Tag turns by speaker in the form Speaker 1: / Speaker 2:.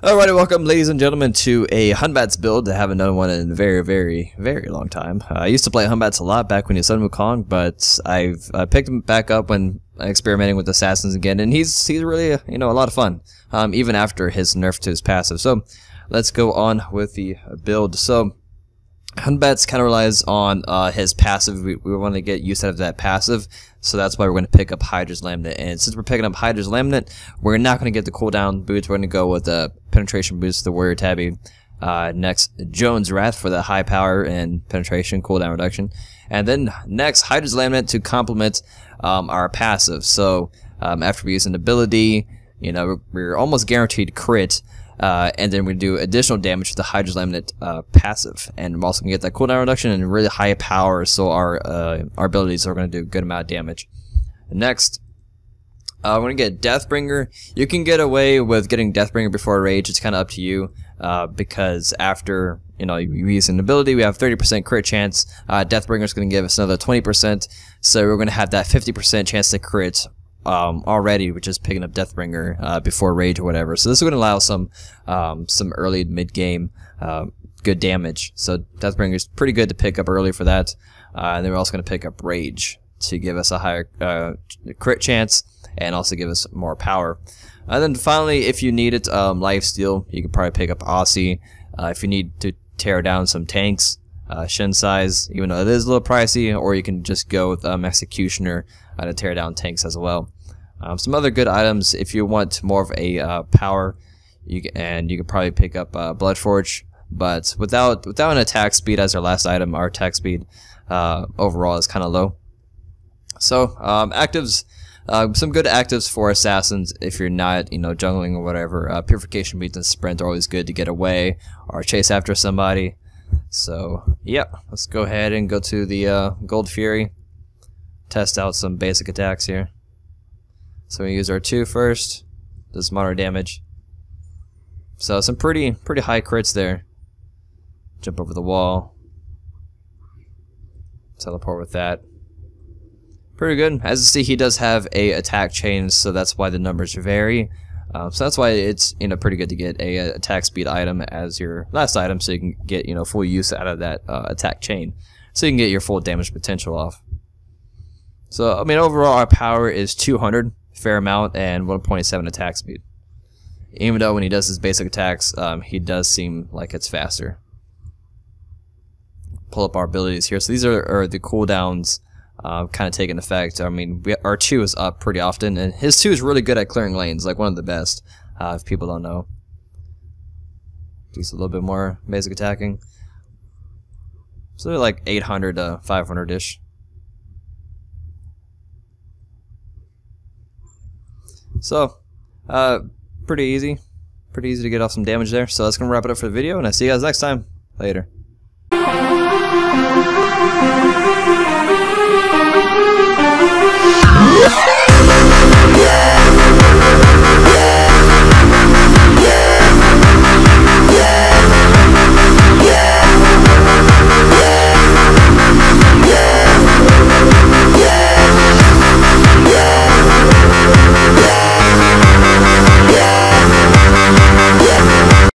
Speaker 1: Alrighty, welcome ladies and gentlemen to a HUN BATZ build. I haven't done one in a very long time. I used to play HUN BATZ a lot back when he was Sun Wukong, but I've picked him back up when experimenting with Assassins again, and he's really a lot of fun, even after his nerf to his passive. So let's go on with the build. So HUN BATZ kind of relies on his passive. We want to get use out of that passive, so that's why we're going to pick up Hydra's Laminate. And since we're picking up Hydra's Laminate, we're not going to get the cooldown boots. We're going to go with the penetration boost, the Warrior Tabby. Next, Jones Wrath for the high power and penetration cooldown reduction. And then next, Hydra's Laminate to complement our passive. So after we use an ability, we're almost guaranteed crit. And then we do additional damage with the Hydra's Laminate passive, and we're also gonna get that cooldown reduction and really high power, so our abilities are gonna do a good amount of damage. Next, we're gonna get Deathbringer. You can get away with getting Deathbringer before Rage. It's kind of up to you, because after you use an ability, we have 30% crit chance. Deathbringer is gonna give us another 20%, so we're gonna have that 50% chance to crit. Already, which is picking up Deathbringer before Rage or whatever. So this is going to allow some early mid game good damage. So Deathbringer is pretty good to pick up early for that. And then we're also going to pick up Rage to give us a higher crit chance and also give us more power. And then finally, if you need it, Lifesteal, you could probably pick up Aussie. If you need to tear down some tanks, Shin size, even though it is a little pricey, or you can just go with Executioner to tear down tanks as well. Some other good items if you want more of a power, you can probably pick up Bloodforge, but without an attack speed as our last item, our attack speed overall is kind of low. So actives, some good actives for assassins if you're not jungling or whatever. Purification Beads and Sprint are always good to get away or chase after somebody. So yeah, let's go ahead and go to the Gold Fury. Test out some basic attacks here. So we use our 2 first. Does moderate damage. So some pretty high crits there. Jump over the wall. Teleport with that. Pretty good. As you see, he does have a attack chain, so that's why the numbers vary. So that's why it's pretty good to get a attack speed item as your last item, so you can get full use out of that attack chain, so you can get your full damage potential off. So I mean, overall our power is 200, fair amount, and 1.7 attack speed. Even though when he does his basic attacks, he does seem like it's faster. Pull up our abilities here. So these are the cooldowns. Kind of taking effect. I mean, our 2 is up pretty often, and his 2 is really good at clearing lanes, like one of the best, if people don't know. Just a little bit more basic attacking. So they're like 800 to 500-ish. So, pretty easy to get off some damage there. So that's going to wrap it up for the video, and I'll see you guys next time. Later.